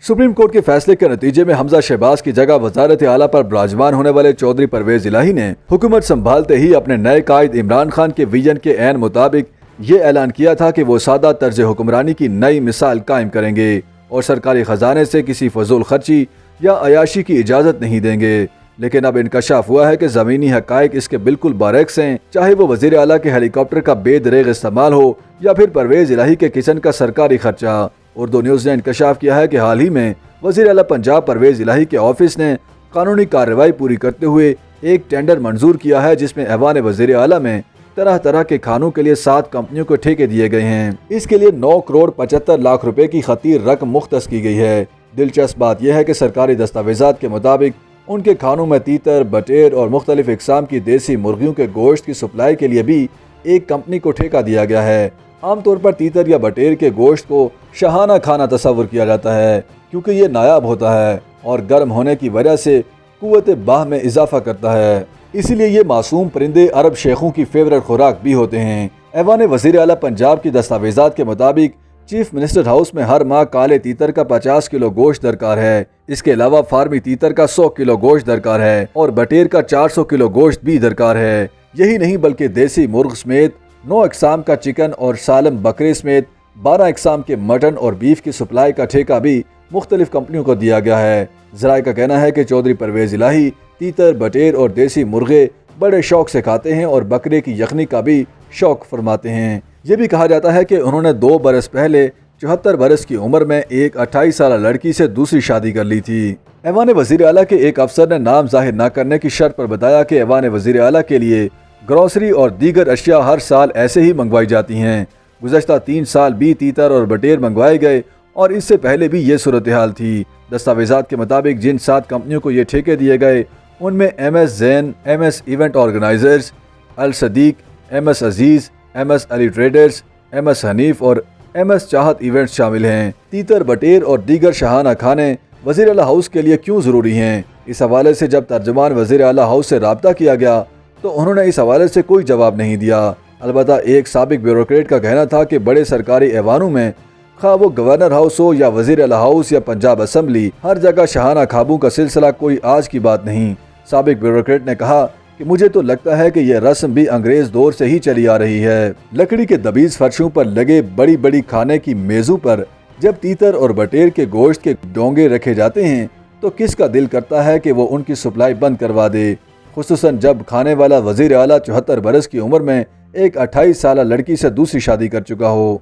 Supreme court के फैसले के नतीजे में हमजा शहबाज की जगह वजारत आला पर विराजमान होने वाले चौधरी परवेज इलाही ने हुकूमत संभालते ही अपने नए कायद इमरान खान के विजन के ऐन मुताबिक ये ऐलान किया था कि वो सादा तर्ज हुक्मरानी की नई मिसाल कायम करेंगे और सरकारी खजाने से किसी फजूल खर्ची या अयाशी की इजाज़त नहीं देंगे। लेकिन अब इंकशाफ हुआ है कि ज़मीनी हक़ाइक़ इसके बिल्कुल बरक्स हैं, चाहे वो वज़ीर आला के हेलीकॉप्टर का बेदरेग इस्तेमाल हो या फिर परवेज इलाही के किचन का सरकारी खर्चा। उर्दू न्यूज़ ने इंकशाफ किया है कि हाल ही में वज़ीर आला पंजाब परवेज इलाही के ऑफिस ने कानूनी कार्रवाई पूरी करते हुए एक टेंडर मंजूर किया है, जिसमें ऐवान वज़ीर आला में तरह तरह के खानों के लिए 7 कंपनियों को ठेके दिए गए हैं। इसके लिए 9 करोड़ 75 लाख रुपए की खतीर रकम मुख्तस की गई है। दिलचस्प बात यह है कि सरकारी दस्तावेजात के मुताबिक उनके खानों में तीतर, बटेर और मुख्तलिफ इकसाम की देसी मुर्गियों के गोश्त की सप्लाई के लिए भी एक कंपनी को ठेका दिया गया है। आमतौर पर तीतर या बटेर के गोश्त को शहाना खाना तस्वुर किया जाता है, क्योंकि ये नायाब होता है और गर्म होने की वजह से कुव्वत बाह में इजाफा करता है। इसीलिए ये मासूम परिंदे अरब शेखों की फेवरेट खुराक भी होते हैं। ऐवान वज़ीर आला पंजाब की दस्तावेजात के मुताबिक चीफ मिनिस्टर हाउस में हर माह काले तीतर का 50 किलो गोश्त दरकार है। इसके अलावा फार्मी तीतर का 100 किलो गोश्त दरकार है और बटेर का 400 किलो गोश्त भी दरकार है। यही नहीं बल्कि देसी मुर्ग समेत 9 इकसाम का चिकन और सालम बकरे समेत 12 इकसाम के मटन और बीफ की सप्लाई का ठेका भी मुख्तलिफ कंपनियों को दिया गया है। ज़राए का कहना है कि चौधरी परवेज इलाही तीतर, बटेर और देसी मुर्गे बड़े शौक से खाते हैं और बकरे की यखनी का भी शौक फरमाते हैं। ये भी कहा जाता है कि उन्होंने 2 बरस पहले 74 बरस की उम्र में एक 28 साल लड़की से दूसरी शादी कर ली थी। ऐवान वज़ीर आला के एक अफसर ने नाम जाहिर न करने की शर्त पर बताया कि ऐवान वज़ीर आला के लिए ग्रोसरी और दीगर अशिया हर साल ऐसे ही मंगवाई जाती हैं। गुज़श्ता 3 साल भी तीतर और बटेर मंगवाए गए और इससे पहले भी ये सूरत हाल थी। दस्तावेजात के मुताबिक जिन 7 कंपनियों को ये ठेके दिए गए उनमें MS ज़ैन, MS इवेंट ऑर्गेनाइजर्स, अल सदीक, MS अजीज़, MS Ali traders, MS Hanif और MS चाहत इवेंट्स शामिल हैं। तीतर, बटेर और दीगर शहाना खाने वज़ीर आला हाउस के लिए क्यों ज़रूरी हैं? इस हवाले से जब तर्जुमान वज़ीर आला हाउस से रब्ता किया गया तो उन्होंने इस हवाले से कोई जवाब नहीं दिया। अलबत्ता एक साबिक ब्यूरोक्रेट का कहना था कि बड़े सरकारी ऐवानों में खा वो गवर्नर हाउस हो या वज़ीर आला हाउस या पंजाब असम्बली, हर जगह शहाना खाबों का सिलसिला कोई आज की बात नहीं। साबिक ब्यूरोक्रेट ने कहा कि मुझे तो लगता है कि यह रस्म भी अंग्रेज दौर से ही चली आ रही है। लकड़ी के दबीज फर्शों पर लगे बड़ी बड़ी खाने की मेज़ों पर जब तीतर और बटेर के गोश्त के डोंगे रखे जाते हैं तो किसका दिल करता है कि वो उनकी सप्लाई बंद करवा दे, खुसूसन जब खाने वाला वज़ीर आला 74 बरस की उम्र में एक 28 साल लड़की से दूसरी शादी कर चुका हो।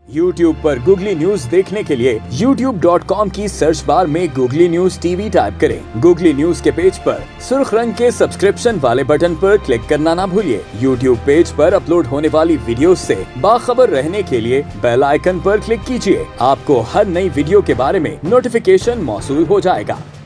YouTube पर गूगली न्यूज देखने के लिए youtube.com की सर्च बार में गूगली न्यूज टीवी टाइप करें। गूगली न्यूज के पेज पर सुर्ख रंग के सब्सक्रिप्शन वाले बटन पर क्लिक करना ना भूलिए। YouTube पेज पर अपलोड होने वाली वीडियोस से बाखबर रहने के लिए बेल आइकन पर क्लिक कीजिए। आपको हर नई वीडियो के बारे में नोटिफिकेशन मौसूल हो जाएगा।